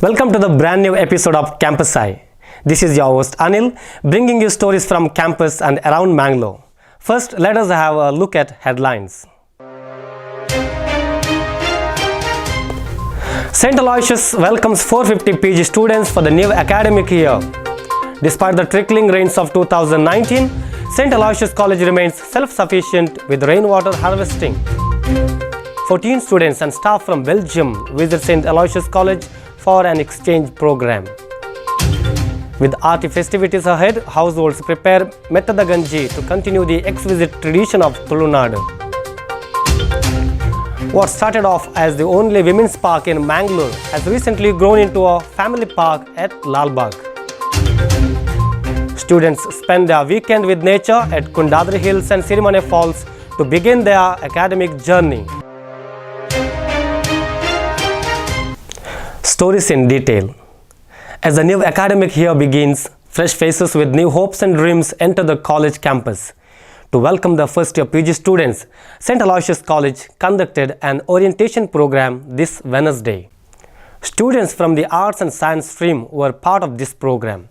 Welcome to the brand new episode of Campus Eye. This is your host Anil, bringing you stories from campus and around Mangalore. First, let us have a look at headlines. St. Aloysius welcomes 450 PG students for the new academic year. Despite the trickling rains of 2019, St. Aloysius College remains self-sufficient with rainwater harvesting. 14 students and staff from Belgium visit St. Aloysius College for an exchange program. With arty festivities ahead, households prepare Metteda Ganji to continue the ex-visit tradition of Tulunadu. What started off as the only women's park in Mangalore has recently grown into a family park at Lalbagh. Students spend their weekend with nature at Kundadri Hills and Sirimane Falls to begin their academic journey. Stories in detail. As the new academic year begins, fresh faces with new hopes and dreams enter the college campus. To welcome the first year PG students, St. Aloysius College conducted an orientation program this Wednesday. Students from the arts and science stream were part of this program.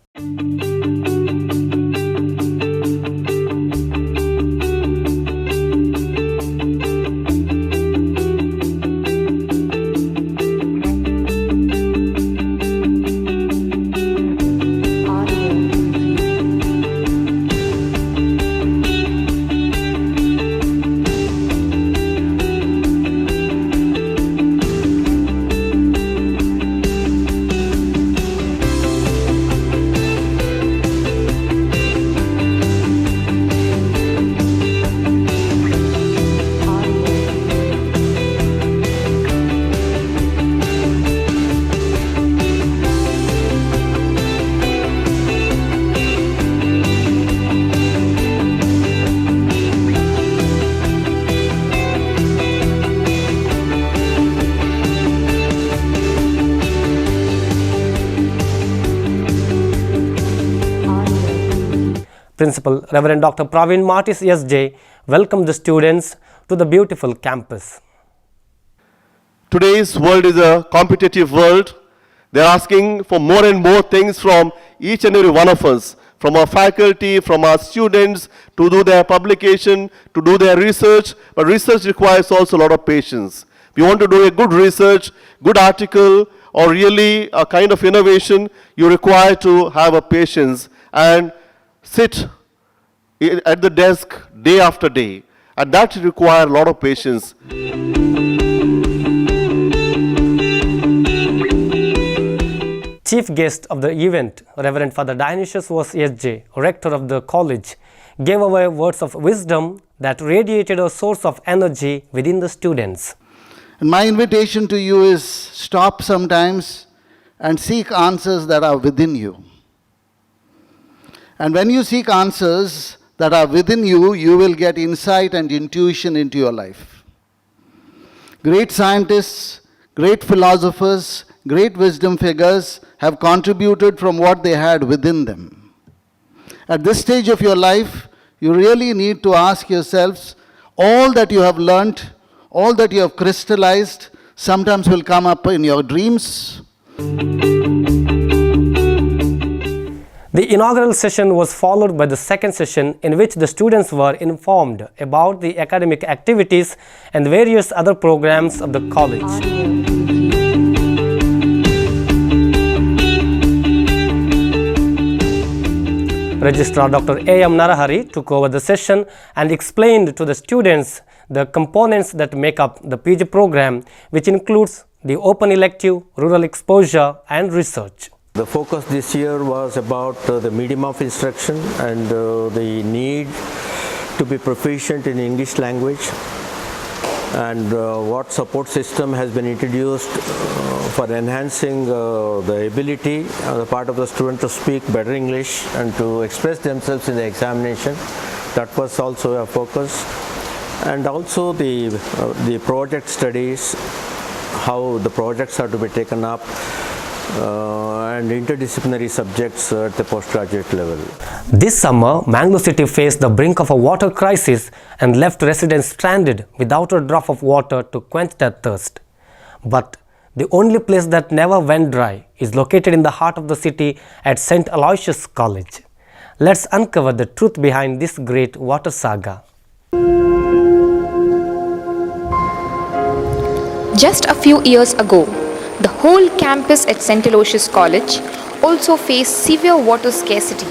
Principal Reverend Dr. Praveen Martis SJ welcomed the students to the beautiful campus. Today's world is a competitive world. They're asking for more and more things from each and every one of us, from our faculty, from our students, to do their publication, to do their research. But research requires also a lot of patience. If you want to do a good research, good article, or really a kind of innovation, you require to have a patience and sit at the desk day after day, and that requires a lot of patience. Chief guest of the event, Reverend Father Dionysius was SJ, rector of the college, gave away words of wisdom that radiated a source of energy within the students. And my invitation to you is stop sometimes and seek answers that are within you. And when you seek answers that are within you, you will get insight and intuition into your life. Great scientists, great philosophers, great wisdom figures have contributed from what they had within them. At this stage of your life, you really need to ask yourselves, all that you have learnt, all that you have crystallized, sometimes will come up in your dreams. The inaugural session was followed by the second session, in which the students were informed about the academic activities and various other programs of the college. Registrar Dr. A.M. Narahari took over the session and explained to the students the components that make up the PG program, which includes the open elective, rural exposure and research. The focus this year was about the medium of instruction and the need to be proficient in English language, and what support system has been introduced for enhancing the ability on the part of the student to speak better English and to express themselves in the examination. That was also a focus. And also the project studies, how the projects are to be taken up, and interdisciplinary subjects at the postgraduate level. This summer, Mangalore city faced the brink of a water crisis and left residents stranded without a drop of water to quench their thirst. But the only place that never went dry, is located in the heart of the city at St. Aloysius College. Let's uncover the truth behind this great water saga. Just a few years ago, the whole campus at St. Aloysius College also faced severe water scarcity.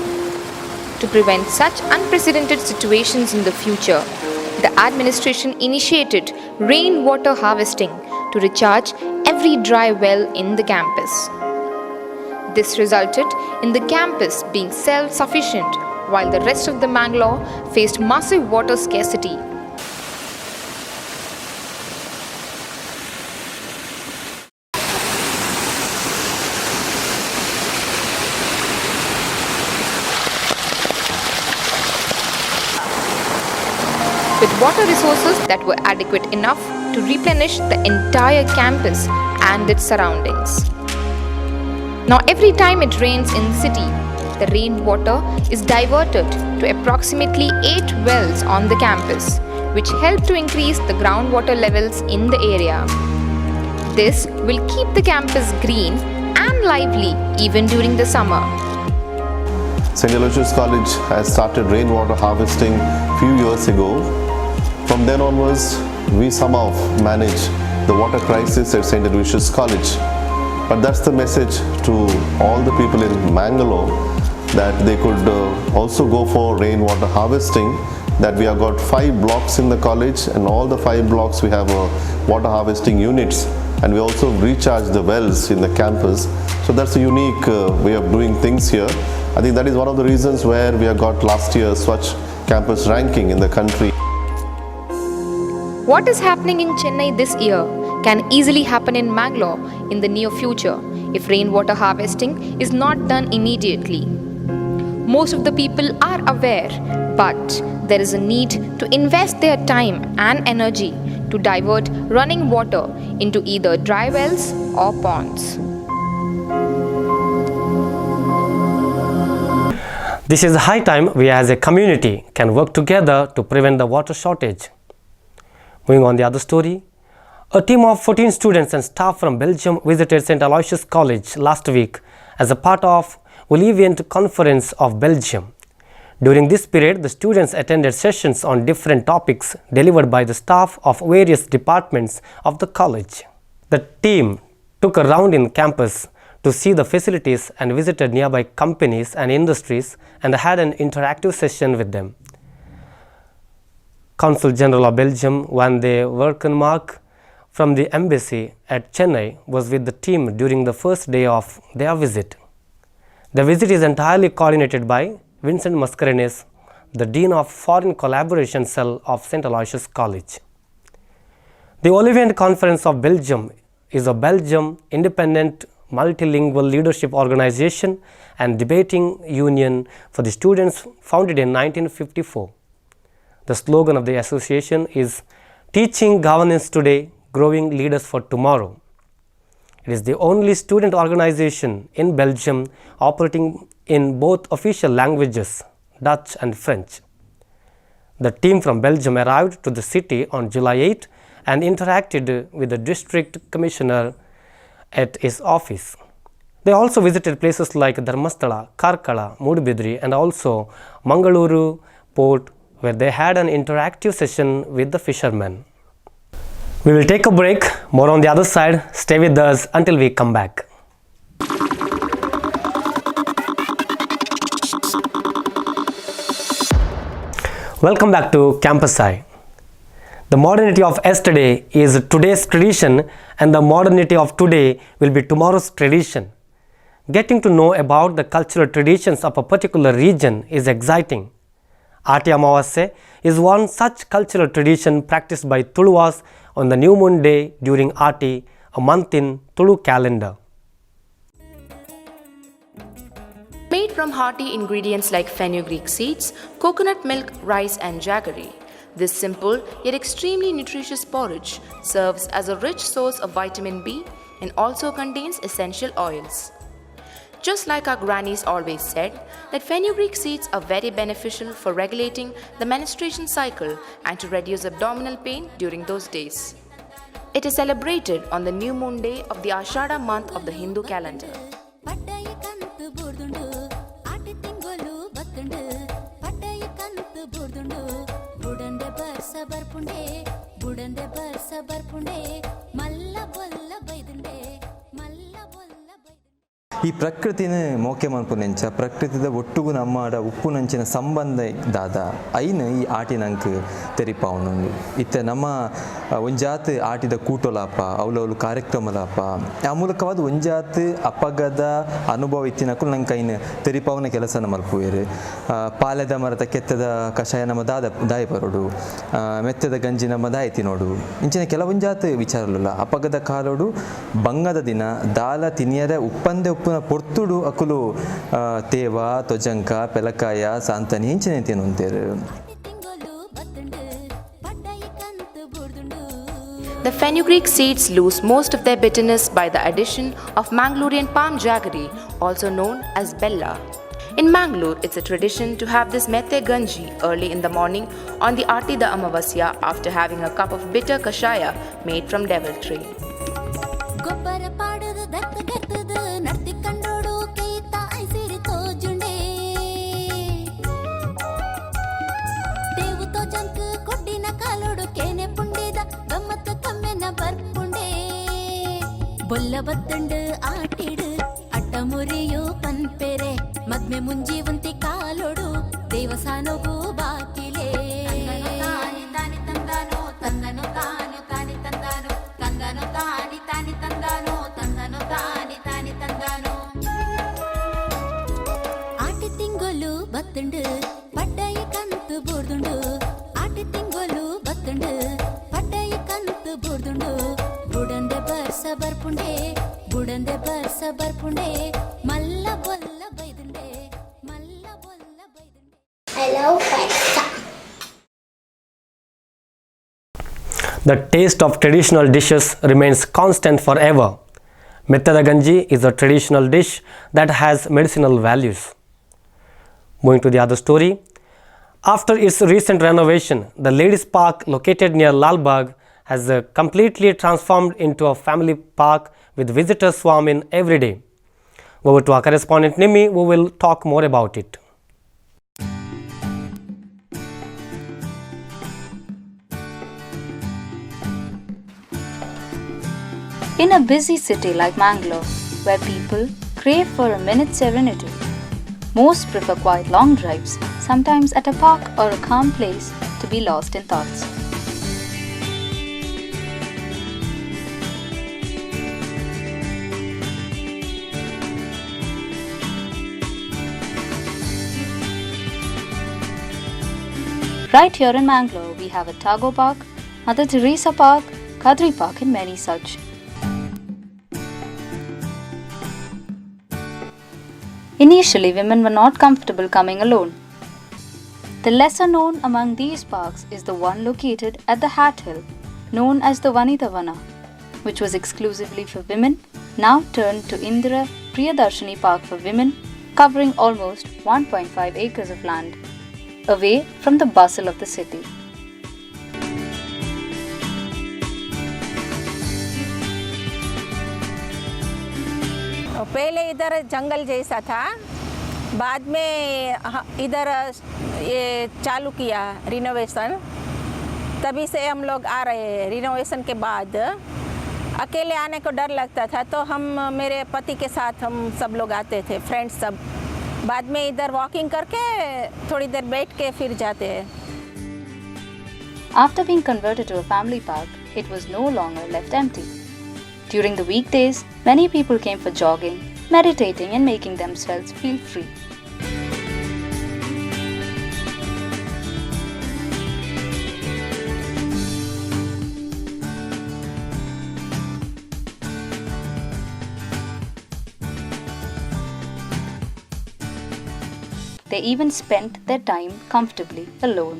To prevent such unprecedented situations in the future, the administration initiated rainwater harvesting to recharge every dry well in the campus. This resulted in the campus being self-sufficient, while the rest of the Mangalore faced massive water scarcity. With water resources that were adequate enough to replenish the entire campus and its surroundings. Now every time it rains in the city, the rainwater is diverted to approximately 8 wells on the campus, which help to increase the groundwater levels in the area. This will keep the campus green and lively even during the summer. St. Aloysius College has started rainwater harvesting few years ago. From then onwards, we somehow manage the water crisis at St. Aloysius College. But that's the message to all the people in Mangalore, that they could also go for rainwater harvesting, that we have got 5 blocks in the college, and all the 5 blocks we have water harvesting units, and we also recharge the wells in the campus. So that's a unique way of doing things here. I think that is one of the reasons where we have got last year's Swachh campus ranking in the country. What is happening in Chennai this year can easily happen in Mangalore in the near future if rainwater harvesting is not done immediately. Most of the people are aware, but there is a need to invest their time and energy to divert running water into either dry wells or ponds. This is high time we as a community can work together to prevent the water shortage. Moving on the other story, a team of 14 students and staff from Belgium visited St. Aloysius College last week as a part of Oliviant Conference of Belgium. During this period, the students attended sessions on different topics delivered by the staff of various departments of the college. The team took a round in campus to see the facilities and visited nearby companies and industries and had an interactive session with them. Consul General of Belgium Van de Werkenmark from the embassy at Chennai was with the team during the first day of their visit. The visit is entirely coordinated by Vincent Mascarenhas, the Dean of Foreign Collaboration Cell of St. Aloysius College. The Oliviant Conference of Belgium is a Belgium independent multilingual leadership organization and debating union for the students founded in 1954. The slogan of the association is Teaching Governance Today, Growing Leaders for Tomorrow. It is the only student organization in Belgium operating in both official languages, Dutch and French. The team from Belgium arrived to the city on July 8 and interacted with the district commissioner at his office. They also visited places like Dharmasthala, Karkala, Mudbidri and also Mangalore port, where they had an interactive session with the fishermen. We will take a break, more on the other side. Stay with us until we come back. Welcome back to Campus Eye. The modernity of yesterday is today's tradition, and the modernity of today will be tomorrow's tradition. Getting to know about the cultural traditions of a particular region is exciting. Ati Amavasya is one such cultural tradition practiced by Tuluvas on the new moon day during Ati, a month in Tulu calendar. Made from hearty ingredients like fenugreek seeds, coconut milk, rice and jaggery, this simple yet extremely nutritious porridge serves as a rich source of vitamin B and also contains essential oils. Just like our grannies always said, that fenugreek seeds are very beneficial for regulating the menstruation cycle and to reduce abdominal pain during those days. It is celebrated on the new moon day of the Ashada month of the Hindu calendar. ಈ ಪ್ರಕೃತಿನ ಮೋಕೆ ಮನ್ಪುನೆಂಚ ಪ್ರಕೃತಿದ ಒಟ್ಟುಗು ನಮ್ಮಡ ಉಪ್ಪು ನಂಚಿನ ಸಂಬಂಧ ದಾದ ಐನ ಈ ಆಟಿನಂಕ್ ತೆರಿಪಾವನು ಇತ್ತೆ ನಮ್ಮ ಒಂಜಾತ್ ಆಟಿದ ಕೂಟೋಲಾಪ ಅವಲವಲು ಕಾರ್ಯಕ್ರಮಲಾಪ ಆ ಮೂಲಕವಾದ ಒಂಜಾತ್ ಅಪಗದ ಅನುಭವ ಇತ್ತಿನಕ್ಕೂ ನಂಗೆ ಐನ ತೆರಿಪಾವನ ಕೆಲಸನ ಮಲ್ಪುವೇರು ಪಾಲೆದ ಮರದ ಕೆತ್ತದ ಕಷಾಯ ನಮ್ಮ ದಾಯ ಬರೋಡು ಮೆತ್ತದ ಗಂಜಿ ನಮ್ಮ ದಾಯ ತಿನ್ನೋಡು ಇಂಚಿನ ಕೆಲವೊಂಜಾತ್ ವಿಚಾರಲ್ಲ ಅಪಗದ ಕಾಲೋಡು ಬಂಗದ ದಿನ ದಾಲ ತಿನಿಯರ ಉಪ್ಪಂದೆ ಉಪ್ಪು ಪೊರ್ತುಡು ಅಕುಲು ತೇವ ತೊಜಂಕ ಪೆಲಕಾಯ ಸಾಂತನಿ ಇಂಚಿನ ತಿನ್ನುಂತೇರು. The fenugreek seeds lose most of their bitterness by the addition of Mangalorean palm jaggery, also known as bella. In Mangalore, it's a tradition to have this mette ganji early in the morning on the Artida Amavasya after having a cup of bitter kashaya made from devil tree. ಬೊಲ್ಲ ಬತ್ತಂಡು ಆಟಿಡು ಅಟ್ಟ ಮುರಿಯೋ ಪನ್ಪೆರೆ ಮದ್ಮೆ ಮುಂಜಿ ಒಂತಿ ಕಾಲೊಡು ದೇವಸಾನಗೂ ಬಾಕಿಲೆ ತಾನಿ ತಾನಿ ತಂದಾನೋ ತಂದನು ತಾನು ತಾನಿ ತಂದಾನೋ ತಂದನು ತಾನಿ ತಾನಿ ತಂದಾನೋ ತಂದನು ತಾನಿ ತಾನಿ ತಂದಾನೋ ಆಟಿ ತಿಂಗೊಲು ಬತ್ತಂಡು ಪಡ್ಡಾಯ ಕಂತು ಬೋರ್ದುಂಡು ಆಟಿ ತಿಂಗೊಲು ಬತ್ತಂಡು ಪಡ್ಡಾಯ ಕಂತು ಬೋರ್ದುಂಡು ಬುಡಂದೆ ಬರ್ಸ ಬರ್ಪುಂಡೆ ಬುಡಂದೆ ಬರ್ಸ ಬರ್ಪುಂಡೆ ಮಲ್ಲ ಬೊಲ್ಲ ಬೈದುಂಡೆ ಮಲ್ಲ ಬೊಲ್ಲ ಬೈದುಂಡೆ. I love pasta. The taste of traditional dishes remains constant forever. Metteda Ganji is a traditional dish that has medicinal values. Moving to the other story. After its recent renovation, the Ladies Park located near Lal Bagh has completely transformed into a family park with visitors swarming every day. Over to our correspondent Nimmy, who will talk more about it. In a busy city like Mangalore, where people crave for a minute's serenity, most prefer quite long drives, sometimes at a park or a calm place to be lost in thoughts. Right here in Mangalore, we have a Tago Park, Mother Teresa Park, Kadri Park and many such. Initially, women were not comfortable coming alone. The lesser known among these parks is the one located at the Hat Hill, known as the Vinitha Vana, which was exclusively for women, now turned to Indira Priyadarshini Park for women, covering almost 1.5 acres of land, away from the bustle of the city. पहले इधर जंगल जैसा था, बाद में इधर ये चालू किया रिनोवेशन, तभी से हम लोग आ रहे हैं। रिनोवेशन के बाद अकेले आने को डर लगता था, तो हम मेरे पति के साथ हम सब लोग आते थे, फ्रेंड्स सब। बाद में इधर वॉकिंग करके थोड़ी देर बैठ के फिर जाते हैं। After being converted to a family park, it was no longer left empty. During the weekdays, many people came for jogging, meditating and making themselves feel free. They even spent their time comfortably alone.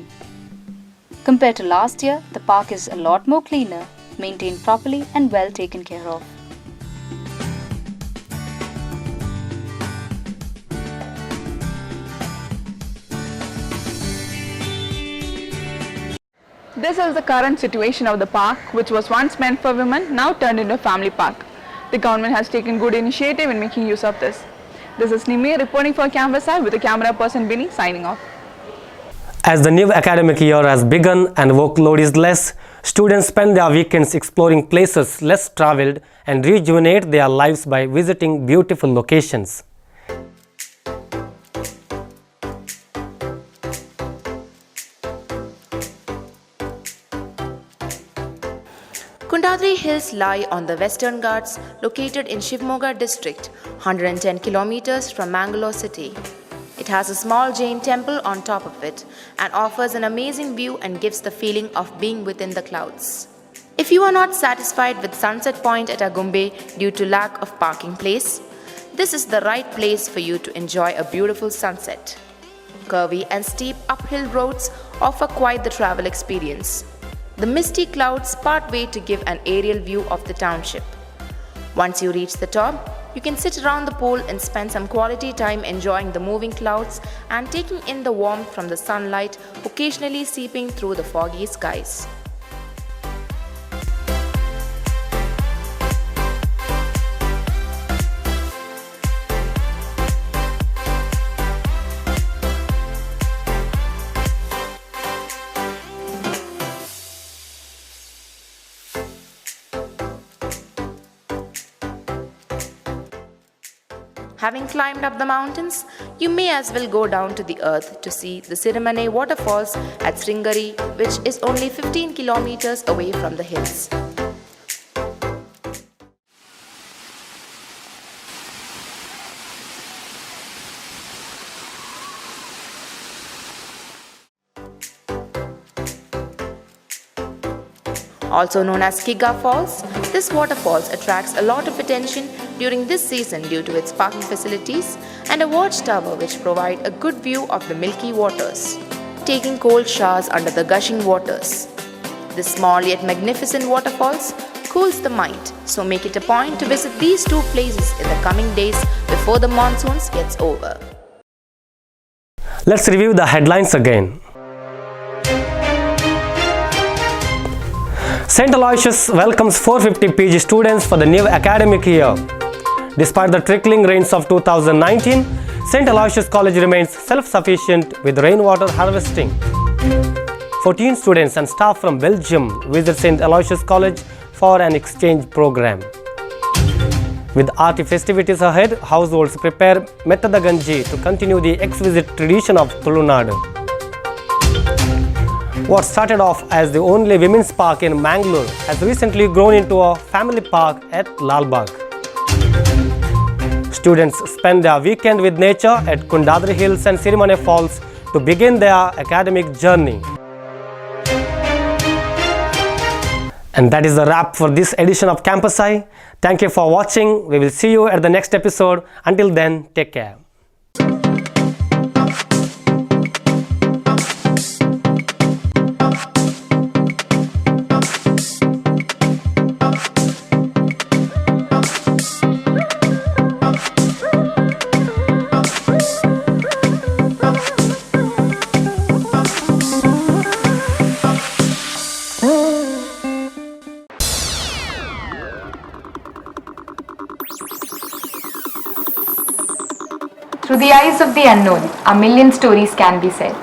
Compared to last year, the park is a lot more cleaner, maintained properly and well taken care of. This is the current situation of the park, which was once meant for women, now turned into a family park. The government has taken good initiative in making use of this. This is Nimmy reporting for Campus Eye with the camera person Biny signing off. As the new academic year has begun and workload is less, students spend their weekends exploring places less travelled and rejuvenate their lives by visiting beautiful locations. Kundadri Hills lie on the Western Ghats, located in Shivmoga district, 110 kilometers from Mangalore city. It has a small Jain temple on top of it and offers an amazing view and gives the feeling of being within the clouds. If you are not satisfied with Sunset Point at Agumbe due to lack of parking place, this is the right place for you to enjoy a beautiful sunset. Curvy and steep uphill roads offer quite the travel experience. The misty clouds part way to give an aerial view of the township. Once you reach the top, you can sit around the pool and spend some quality time enjoying the moving clouds and taking in the warmth from the sunlight occasionally seeping through the foggy skies. Having climbed up the mountains, you may as well go down to the earth to see the Sirimane waterfalls at Sringari, which is only 15 kilometers away from the hills. Also known as Kiga Falls, this waterfalls attracts a lot of attention during this season due to its parking facilities and a watchtower which provide a good view of the milky waters, taking cold showers under the gushing waters. This small yet magnificent waterfalls cools the mind, so make it a point to visit these two places in the coming days before the monsoons gets over. Let's review the headlines again. St. Aloysius welcomes 450 PG students for the new academic year. Despite the trickling rains of 2019, St. Aloysius College remains self-sufficient with rainwater harvesting. 14 students and staff from Belgium visit St. Aloysius College for an exchange program. With arty festivities ahead, households prepare Metteda Ganji to continue the ex-visit tradition of Tulunadu. What started off as the only women's park in Mangalore has recently grown into a family park at Lalbagh. Students spend their weekend with nature at Kundadri Hills and Sirimane Falls to begin their academic journey. And that is the wrap for this edition of Campus Eye. Thank you for watching. We will see you at the next episode. Until then, take care. Through the eyes of the unknown, a million stories can be said.